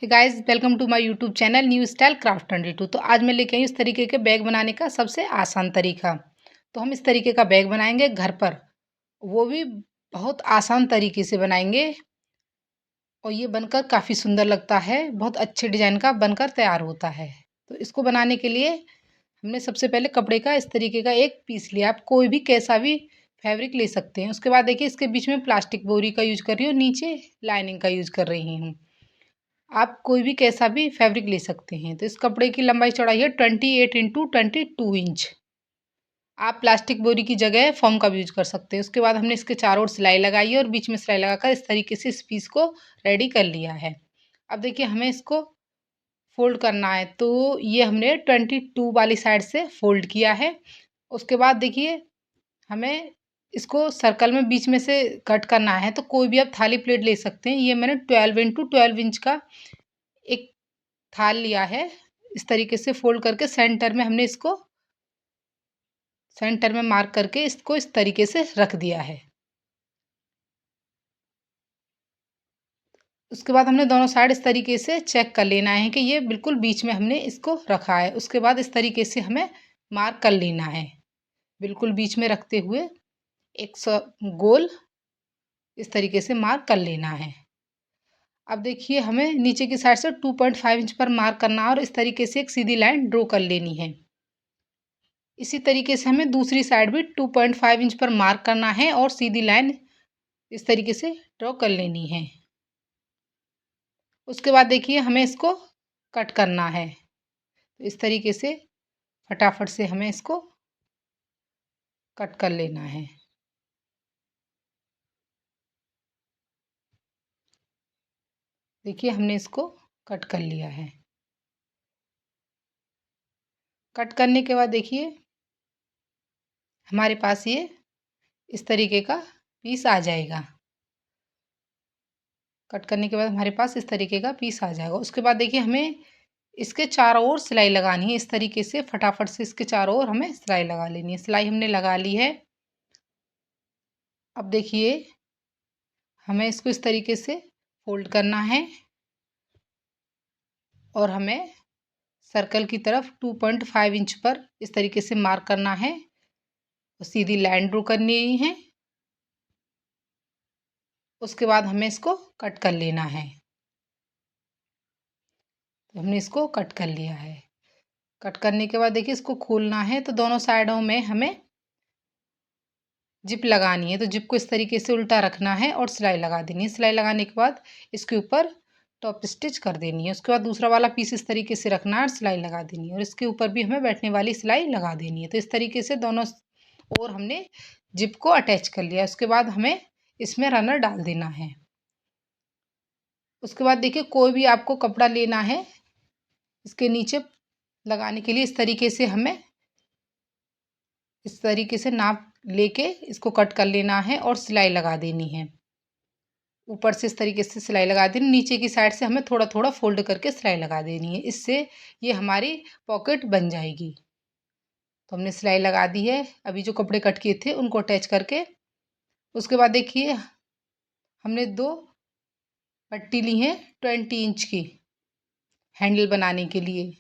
Guys, welcome to my YouTube channel new style craft 22। तो आज मैं लेके आई हूँ इस तरीके के बैग बनाने का सबसे आसान तरीका। तो हम इस तरीके का बैग बनाएंगे घर पर, वो भी बहुत आसान तरीके से बनाएंगे और ये बनकर काफ़ी सुंदर लगता है। बहुत अच्छे डिजाइन का बनकर तैयार होता है। तो इसको बनाने के लिए हमने सबसे पहले कपड़े का इस तरीके का एक पीस लिया। आप कोई भी कैसा भी फैब्रिक ले सकते हैं। उसके बाद देखिए इसके बीच में प्लास्टिक बोरी का यूज कर रही हूँ, नीचे लाइनिंग का यूज कर रही हूँ। आप कोई भी कैसा भी फैब्रिक ले सकते हैं। तो इस कपड़े की लंबाई चौड़ाई है 28 × 22 इंच। आप प्लास्टिक बोरी की जगह फॉर्म का भी यूज कर सकते हैं। उसके बाद हमने इसके चारों ओर सिलाई लगाई है और बीच में सिलाई लगाकर इस तरीके से इस पीस को रेडी कर लिया है। अब देखिए हमें इसको फोल्ड करना है। तो ये हमने 22 वाली साइड से फोल्ड किया है। उसके बाद देखिए हमें इसको सर्कल में बीच में से कट करना है। तो कोई भी आप थाली प्लेट ले सकते हैं। ये मैंने 12 × 12 इंच का एक थाल लिया है। इस तरीके से फोल्ड करके सेंटर में हमने इसको सेंटर में मार्क करके इसको इस तरीके से रख दिया है। उसके बाद हमने दोनों साइड इस तरीके से चेक कर लेना है कि ये बिल्कुल बीच में हमने इसको रखा है। उसके बाद इस तरीके से हमें मार्क कर लेना है, बिल्कुल बीच में रखते हुए एक गोल इस तरीके से मार्क कर लेना है। अब देखिए हमें नीचे की साइड से 2.5 इंच पर मार्क करना है और इस तरीके से एक सीधी लाइन ड्रॉ कर लेनी है। इसी तरीके से हमें दूसरी साइड भी 2.5 इंच पर मार्क करना है और सीधी लाइन इस तरीके से ड्रॉ कर लेनी है। उसके बाद देखिए हमें इसको कट करना है। तो इस तरीके से फटाफट से हमें इसको कट कर लेना है। देखिए हमने इसको कट कर लिया है। कट करने के बाद देखिए हमारे पास ये इस तरीके का पीस आ जाएगा। कट करने के बाद हमारे पास इस तरीके का पीस आ जाएगा। उसके बाद देखिए हमें इसके चारों ओर सिलाई लगानी है। इस तरीके से फटाफट से इसके चारों ओर हमें सिलाई लगा लेनी है। सिलाई हमने लगा ली है। अब देखिए हमें इसको इस तरीके से फोल्ड करना है और हमें सर्कल की तरफ 2.5 इंच पर इस तरीके से मार्क करना है और सीधी लाइन ड्रॉ करनी है। उसके बाद हमें इसको कट कर लेना है। तो हमने इसको कट कर लिया है। कट करने के बाद देखिए इसको खोलना है। तो दोनों साइडों में हमें जिप लगानी है। तो जिप को इस तरीके से उल्टा रखना है और सिलाई लगा देनी है। सिलाई लगाने के बाद इसके ऊपर टॉप स्टिच कर देनी है। उसके बाद दूसरा वाला पीस इस तरीके से रखना है और सिलाई लगा देनी है और इसके ऊपर भी हमें बैठने वाली सिलाई लगा देनी है। तो इस तरीके से दोनों ओर हमने जिप को अटैच कर लिया। उसके बाद हमें इसमें रनर डाल देना है। उसके बाद देखिए कोई भी आपको कपड़ा लेना है इसके नीचे लगाने के लिए। इस तरीके से हमें इस तरीके से नाप लेके इसको कट कर लेना है और सिलाई लगा देनी है। ऊपर से इस तरीके से सिलाई लगा देनी, नीचे की साइड से हमें थोड़ा थोड़ा फोल्ड करके सिलाई लगा देनी है। इससे ये हमारी पॉकेट बन जाएगी। तो हमने सिलाई लगा दी है। अभी जो कपड़े कट किए थे उनको अटैच करके उसके बाद देखिए हमने दो पट्टी ली है 20 इंच की हैंडल बनाने के लिए।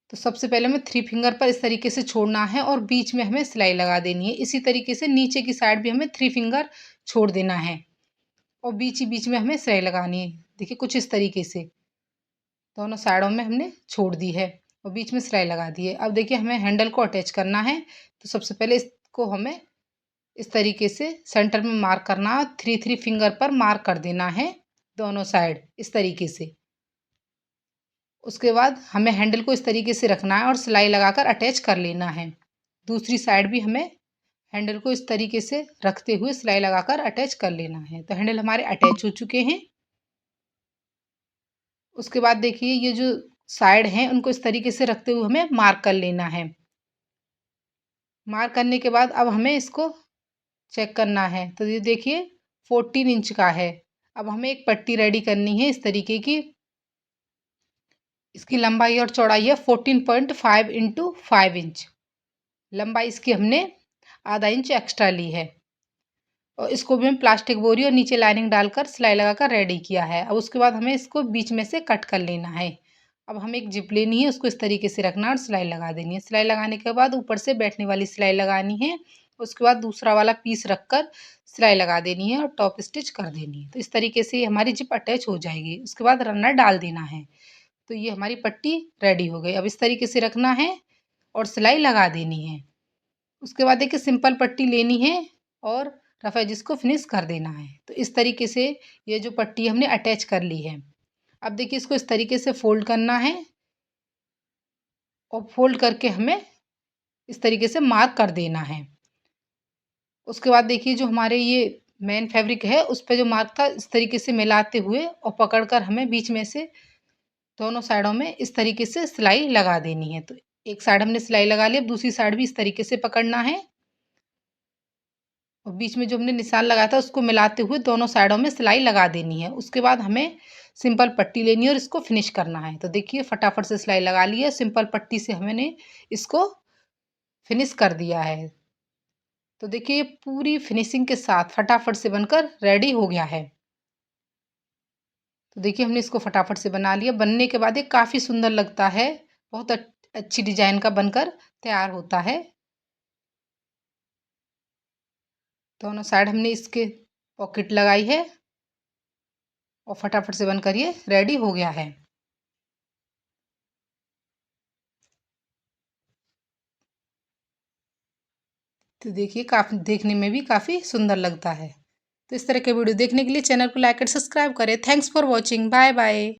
तो सबसे पहले हमें 3 फिंगर पर इस तरीके से छोड़ना है और बीच में हमें सिलाई लगा देनी है। इसी तरीके से नीचे की साइड भी हमें 3 फिंगर छोड़ देना है और बीच ही बीच में हमें सिलाई लगानी है। देखिए कुछ इस तरीके से दोनों साइडों में हमने छोड़ दी है और बीच में सिलाई लगा दी है। अब देखिए हमें हैंडल को अटैच करना है। तो सबसे पहले इसको हमें इस तरीके से सेंटर में मार्क करना है। 3 फिंगर पर मार्क कर देना है दोनों साइड इस तरीके से। उसके बाद हमें हैंडल को इस तरीके से रखना है और सिलाई लगाकर अटैच कर लेना है। दूसरी साइड भी हमें हैंडल को इस तरीके से रखते हुए सिलाई लगाकर अटैच कर लेना है। तो हैंडल हमारे अटैच हो चुके हैं। उसके बाद देखिए ये जो साइड हैं उनको इस तरीके से रखते हुए हमें मार्क कर लेना है। मार्क करने के बाद अब हमें इसको चेक करना है। तो ये देखिए 14 इंच का है। अब हमें एक पट्टी रेडी करनी है इस तरीके की। इसकी लंबाई और चौड़ाई है 14.5 × 5 इंच। लंबाई इसकी हमने आधा इंच एक्स्ट्रा ली है। और इसको भी हम प्लास्टिक बोरी और नीचे लाइनिंग डालकर सिलाई लगाकर रेडी किया है। अब उसके बाद हमें इसको बीच में से कट कर लेना है। अब हमें एक जिप लेनी है, उसको इस तरीके से रखना है और सिलाई लगा देनी है। सिलाई लगाने के बाद ऊपर से बैठने वाली सिलाई लगानी है। उसके बाद दूसरा वाला पीस रखकर सिलाई लगा देनी है और टॉप स्टिच कर देनी है। तो इस तरीके से हमारी जिप अटैच हो जाएगी। उसके बाद रनर डाल देना है। तो ये हमारी पट्टी रेडी हो गई। अब इस तरीके से रखना है और सिलाई लगा देनी है। उसके बाद देखिए सिंपल पट्टी लेनी है और रफ एजिस को फिनिश कर देना है। तो इस तरीके से ये जो पट्टी हमने अटैच कर ली है। अब देखिए इसको इस तरीके से फोल्ड करना है और फोल्ड करके हमें इस तरीके से मार्क कर देना है। उसके बाद देखिए जो हमारे ये मेन फैब्रिक है उस पे जो मार्क था इस तरीके से मिलाते हुए और पकड़कर हमें बीच में से दोनों साइडों में इस तरीके से सिलाई लगा देनी है। तो एक साइड हमने सिलाई लगा ली, अब दूसरी साइड भी इस तरीके से पकड़ना है और बीच में जो हमने निशान लगाया था उसको मिलाते हुए दोनों साइडों में सिलाई लगा देनी है। उसके बाद हमें सिंपल पट्टी लेनी है और इसको फिनिश करना है। तो देखिए फटाफट से सिलाई लगा ली है, सिंपल पट्टी से हमने इसको फिनिश कर दिया है। तो देखिए पूरी फिनिशिंग के साथ फटाफट से बनकर रेडी हो गया है। तो देखिए हमने इसको फटाफट से बना लिया। बनने के बाद ये काफ़ी सुंदर लगता है, बहुत अच्छी डिजाइन का बनकर तैयार होता है। दोनों साइड हमने इसके पॉकेट लगाई है और फटाफट से बनकर ये रेडी हो गया है। तो देखिए काफ़ी देखने में भी काफ़ी सुंदर लगता है। तो इस तरह के वीडियो देखने के लिए चैनल को लाइक और सब्सक्राइब करें। Thanks for watching. Bye bye.